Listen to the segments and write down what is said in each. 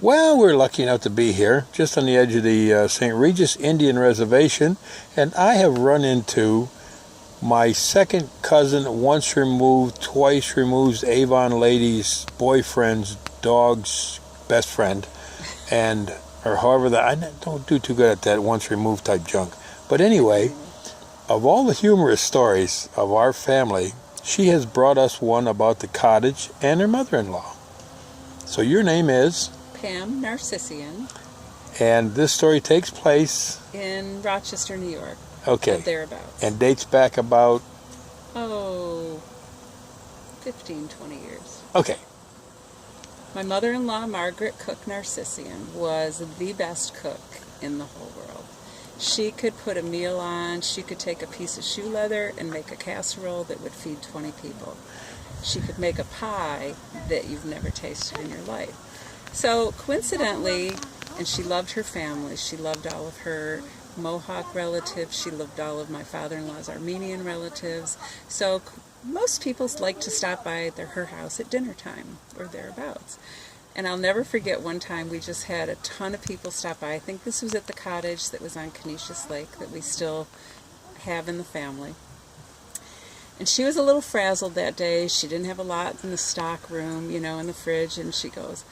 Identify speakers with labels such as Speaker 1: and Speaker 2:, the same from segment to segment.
Speaker 1: Well, we're lucky enough to be here, just on the edge of the St. Regis Indian Reservation, and I have run into my second cousin, once removed, twice removed, Avon lady's boyfriend's dog's best friend, and or however that, I don't do too good at that once removed type junk. But anyway, of all the humorous stories of our family, she has brought us one about the cottage and her mother-in-law. So your name is?
Speaker 2: Pam Narcissian.
Speaker 1: And this story takes place?
Speaker 2: In Rochester, New York.
Speaker 1: Okay.
Speaker 2: Thereabouts.
Speaker 1: And dates back about?
Speaker 2: 15, 20 years.
Speaker 1: Okay.
Speaker 2: My mother-in-law, Margaret Cook Narcissian, was the best cook in the whole world. She could put a meal on, she could take a piece of shoe leather and make a casserole that would feed 20 people. She could make a pie that you've never tasted in your life. So coincidentally, and she loved her family, she loved all of her Mohawk relatives, she loved all of my father-in-law's Armenian relatives, so most people like to stop by her house at dinner time or thereabouts. And I'll never forget one time we just had a ton of people stop by. I think this was at the cottage that was on Canisius Lake that we still have in the family. And she was a little frazzled that day. She didn't have a lot in the stock room, in the fridge, and she goes,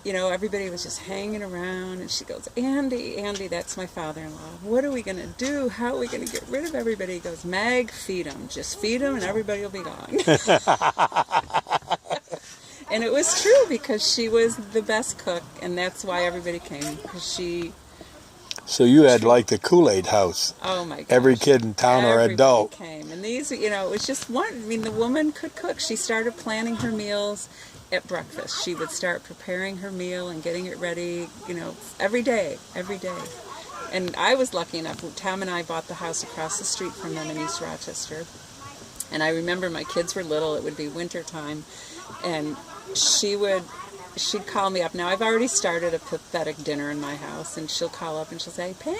Speaker 2: everybody was just hanging around, and she goes, Andy, that's my father-in-law. What are we going to do? How are we going to get rid of everybody? He goes, Mag, feed them. Just feed them, and everybody will be gone. And it was true, because she was the best cook, and that's why everybody came, because she...
Speaker 1: So you had like the Kool-Aid house.
Speaker 2: Oh my gosh.
Speaker 1: Every kid in town or adult
Speaker 2: came. And these, it was just one, the woman could cook. She started planning her meals at breakfast. She would start preparing her meal and getting it ready, every day. And I was lucky enough, Tom and I bought the house across the street from them in East Rochester. And I remember my kids were little, it would be winter time, and she'd call me up. Now, I've already started a pathetic dinner in my house, and she'll call up and she'll say, Pam,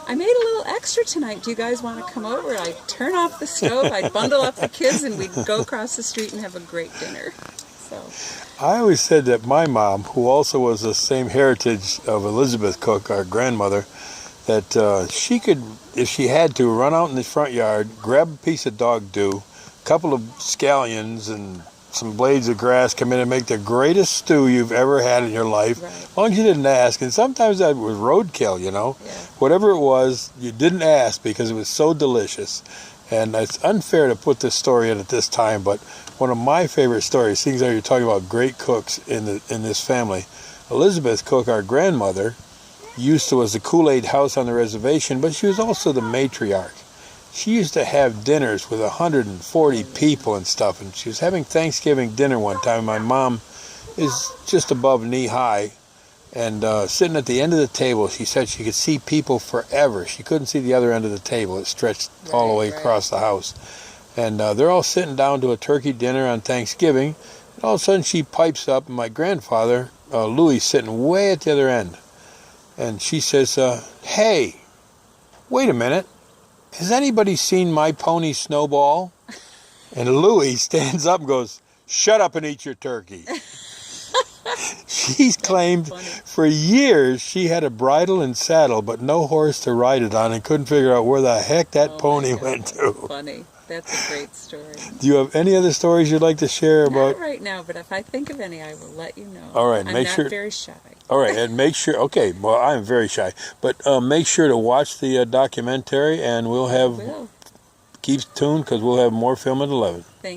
Speaker 2: I made a little extra tonight. Do you guys want to come over? I'd turn off the stove, I'd bundle up the kids, and we'd go across the street and have a great dinner. So
Speaker 1: I always said that my mom, who also was the same heritage of Elizabeth Cook, our grandmother, that she could, if she had to, run out in the front yard, grab a piece of dog dew, a couple of scallions, and some blades of grass, come in and make the greatest stew you've ever had in your life,
Speaker 2: right.
Speaker 1: As long as you didn't ask. And sometimes that was roadkill,
Speaker 2: Yeah.
Speaker 1: Whatever it was, you didn't ask because it was so delicious. And it's unfair to put this story in at this time, but one of my favorite stories, seeing as you're talking about great cooks in this family, Elizabeth Cook, our grandmother, was the Kool-Aid house on the reservation, but she was also the matriarch. She used to have dinners with 140 people and stuff, and she was having Thanksgiving dinner one time. My mom is just above knee high, and sitting at the end of the table, she said she could see people forever. She couldn't see the other end of the table. It stretched all the way across the house. And they're all sitting down to a turkey dinner on Thanksgiving, and all of a sudden she pipes up, and my grandfather, Louis, sitting way at the other end. And she says, hey, wait a minute. Has anybody seen my pony Snowball? And Louis stands up and goes, shut up and eat your turkey. She's claimed for years she had a bridle and saddle, but no horse to ride it on, and couldn't figure out where the heck that pony went to.
Speaker 2: Funny. That's a great story.
Speaker 1: Do you have any other stories you'd like to share about?
Speaker 2: Not right now, but if I think of any, I will let you know.
Speaker 1: All right,
Speaker 2: I'm
Speaker 1: make
Speaker 2: not
Speaker 1: sure.
Speaker 2: very shy.
Speaker 1: All right, and make sure. Okay, well, I'm very shy, but make sure to watch the documentary, and we'll have. Keep tuned, because we'll have more film at 11.
Speaker 2: Thank you.